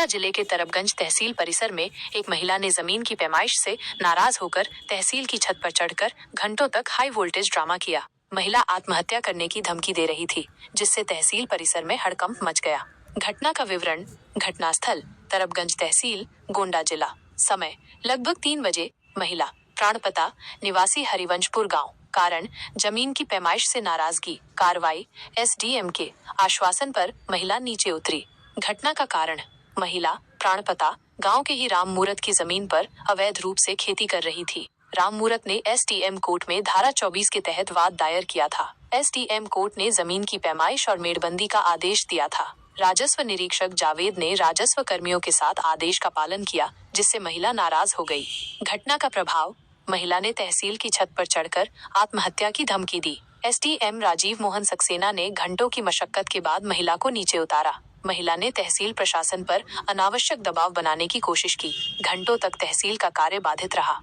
जिले के तरबगंज तहसील परिसर में एक महिला ने जमीन की पैमाइश से नाराज होकर तहसील की छत पर चढ़कर घंटों तक हाई वोल्टेज ड्रामा किया। महिला आत्महत्या करने की धमकी दे रही थी, जिससे तहसील परिसर में हड़कंप मच गया। घटना का विवरण। घटनास्थल तरबगंज तहसील, गोंडा जिला। समय लगभग 3 बजे। महिला प्राण पता निवासी हरिवंशपुर गांव। कारण जमीन की पैमाइश से नाराजगी। कार्रवाई एसडीएम के आश्वासन पर महिला नीचे उतरी। घटना का कारण महिला प्राण पता गांव के ही राम मूरत की जमीन पर अवैध रूप से खेती कर रही थी। राम मूरत ने एसडीएम कोर्ट में धारा 24 के तहत वाद दायर किया था। एसडीएम कोर्ट ने जमीन की पैमाइश और मेड़बंदी का आदेश दिया था। राजस्व निरीक्षक जावेद ने राजस्व कर्मियों के साथ आदेश का पालन किया, जिससे महिला नाराज हो गई। घटना का प्रभाव। महिला ने तहसील की छत पर चढ़कर आत्महत्या की धमकी दी। एसडीएम राजीव मोहन सक्सेना ने घंटों की मशक्कत के बाद महिला को नीचे उतारा। महिला ने तहसील प्रशासन पर अनावश्यक दबाव बनाने की कोशिश की। घंटों तक तहसील का कार्य बाधित रहा।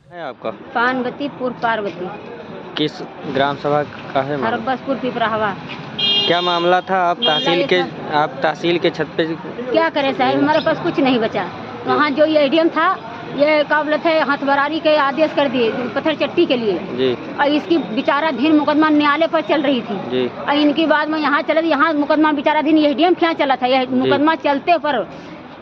है आपका? पानवती पूर्व पार्वती। किस ग्राम सभा का है? हरबसपुर पिपराहवा। क्या मामला था? आप तहसील के छत पे क्या करें साहब, हमारे पास कुछ नहीं बचा। वहाँ जो ये एडीएम था, ये काबलत है हाथ बरारी के आदेश कर दिए पत्थर चट्टी के लिए जी। और इसकी विचाराधीन मुकदमा न्यायालय पर चल रही थी जी। और इनकी बाद में यहाँ चला, यहाँ मुकदमा विचाराधीन एडीएम क्या चला था। यह मुकदमा चलते पर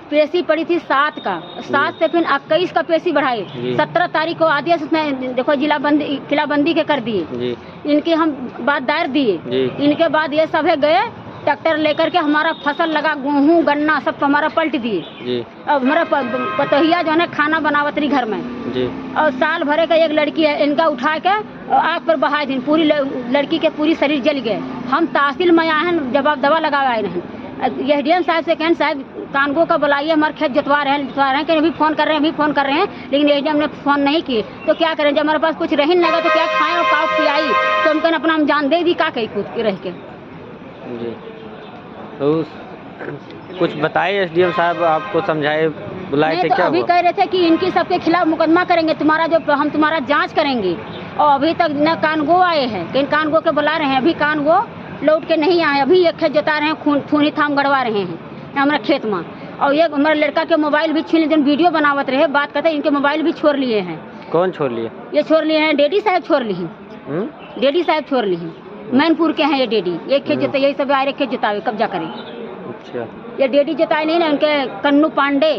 पेशी पड़ी थी 7 का, 7 से फिर 21 का पेशी बढ़ाई। 17 तारीख को आदेश उसमें देखो किलाबंदी के कर दिए। इनकी हम बात दायर दिए। इनके बाद ये सब गए ट्रैक्टर लेकर के, हमारा फसल लगा गेहूँ गन्ना सब हमारा पलट दिए। अब हमारा पतोहिया जो है खाना बनावत रही घर में जी। और साल भरे का एक लड़की है, इनका उठा के आग पर बहाए दिन पूरी लड़की के पूरी शरीर जल गए। हम तहसील में आए हैं, जवाब दवा लगाए नहीं। ये डीएम साहब से कहें साहब कानगो का बुलाइए, हमारे खेत जुतवा रहे हैं कि अभी फ़ोन कर रहे हैं, लेकिन एडीएम ने फ़ोन नहीं किए। तो क्या करें, जब हमारे पास कुछ रही नहीं लगा तो क्या खाएं और काउ पियाई, तो हम कहने अपना हम जान दे दी का कहीं कूद के रह के जी। तो कुछ बताए एसडीएम साहब, आपको समझाए बुलाए थे? क्या अभी कह रहे थे कि इनकी सबके खिलाफ मुकदमा करेंगे, हम तुम्हारा जाँच करेंगे। और अभी तक न कानगो आए हैं, लेकिन कानगो के बुला रहे हैं, अभी कानगो लौट के नहीं आए। अभी एक खेत जोता रहे हैं, खूनी थाम गड़वा रहे हैं हमारा खेत में। और ये हमारे लड़का के मोबाइल भी छीन लिए, वीडियो बनावत रहे बात करते, इनके मोबाइल भी छोड़ लिए हैं। कौन छोड़ लिए? ये छोड़ लिए हैं, डेडी साहब छोड़ ली। डेडी साहब छोड़ ली, मैनपुर के हैं ये डेडी। एक खेत जोता, यही सब आ रहे खेत जोतावे कब्जा करें। अच्छा। ये डेडी जोताए नहीं ना, उनके कन्नू पांडे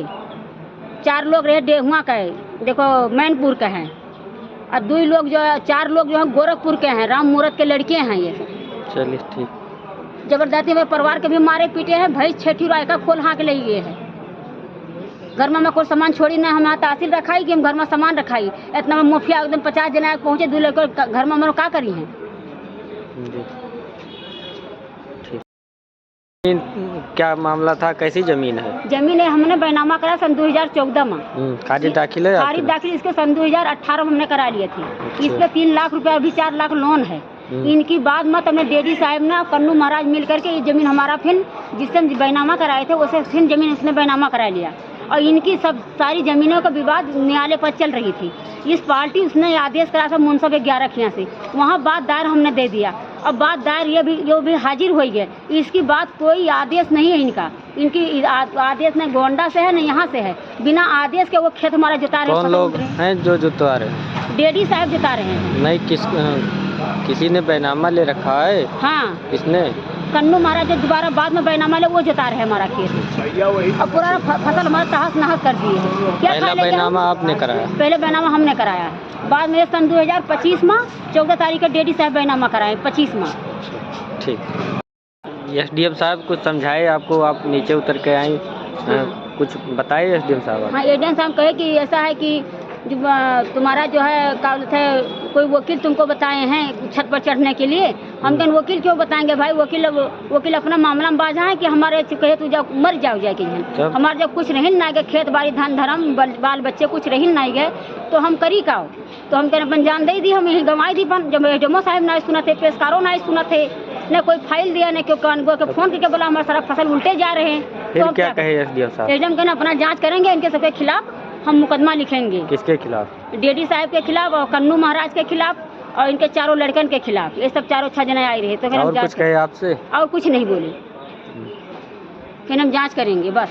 4 लोग रहे डेहुआ का है, देखो मैनपुर का है। और 2 लोग जो है, 4 लोग जो है गोरखपुर के हैं, राम मूरत के लड़के हैं ये। चलिए ठीक। जबरदस्ती में परिवार के भी मारे पीटे हैं, भाई छठी राय का खोल हाँ के ले गए हैं। घर में कोई सामान छोड़ी ना, हमारा तहसील रखाई कि हम घर में सामान रखाई। इतना में मुखिया एकदम 50 जना पहुँचे, 2 लोग घर में हमारे क्या करी है। क्या मामला था? कैसी जमीन है? जमीन है, हमने बैनामा करा सन 2014 में। खारिज दाखिल है? खारिज दाखिल इसके सन 2018 में हमने करा लिए थे। इस पे 3 लाख रुपया, अभी 4 लाख लोन है। इनकी बात मत हमने डेडी साहब ने कन्नू महाराज मिल करके ये जमीन हमारा फिर जिससे बैनामा कराए थे उसे फिर जमीन उसने बैनामा करा लिया। और इनकी सब सारी जमीनों का विवाद न्यायालय पर चल रही थी। इस पार्टी उसने आदेश करा था मुंसब 11 खिया से, वहाँ बात दायर हमने दे दिया। अब बात दायर ये भी हाजिर हो गए। इसकी बात कोई आदेश नहीं है इनका। इनकी आदेश न गोंडा से है न यहाँ से है। बिना आदेश के वो खेत हमारा जुता रहे हैं। कौन लोग हैं जो जुतवा रहे हैं? डेडी साहब जुता रहे हैं। नहीं, किसी ने बैनामा ले रखा है? हाँ। किसने? कन्नू महाराज जो दोबारा बाद में बैनामा ले वो जुता रहे हमारा खेत। अब पूरा फसल हमारा तहस नहस कर दिए है। क्या पहला बैनामा आपने कराया? पहले बैनामा हमने कराया, बाद में सन 2025 में 14 तारीख को डेडी साहब बैनामा कराए 25 में। ठीक। एसडीएम साहब कुछ समझाए आपको? आप नीचे उतर के आए, कुछ बताए एसडीएम साहब? हाँ, एसडीएम साहब कहे कि ऐसा है कि तुम्हारा जो है काबलत है, कोई वकील तुमको बताए हैं छत पर चढ़ने के लिए। हम कहते वकील क्यों बताएंगे भाई, वकील अपना मामला में बाजा है कि हमारे कहे तू जब मर जाओ जाके। हमारे जब कुछ रही ना गए, खेत बाड़ी धन धर्म बाल बच्चे कुछ रही नहीं गए, तो हम करी का। तो हम कहने अपन जान दे दी, हम यही गंवाई दी। जब एडमो साहब ना सुना थे, पेशकारों ना सुना थे, न कोई फाइल दिया, न क्यों कानगो के फोन करके बोला हमारा सारा फसल उल्टे जा रहे हैं। फिर क्या कहे एसडीएम साहब? एसडीएम कहना अपना जाँच करेंगे, इनके सबके खिलाफ हम मुकदमा लिखेंगे। किसके खिलाफ? डेडी साहब के खिलाफ और कन्नू महाराज के खिलाफ और इनके 4 लड़कन के खिलाफ। ये सब 4 6 जना आई रहे। तो और कुछ कहे आपसे? और कुछ नहीं बोले। फिर हम जांच करेंगे बस।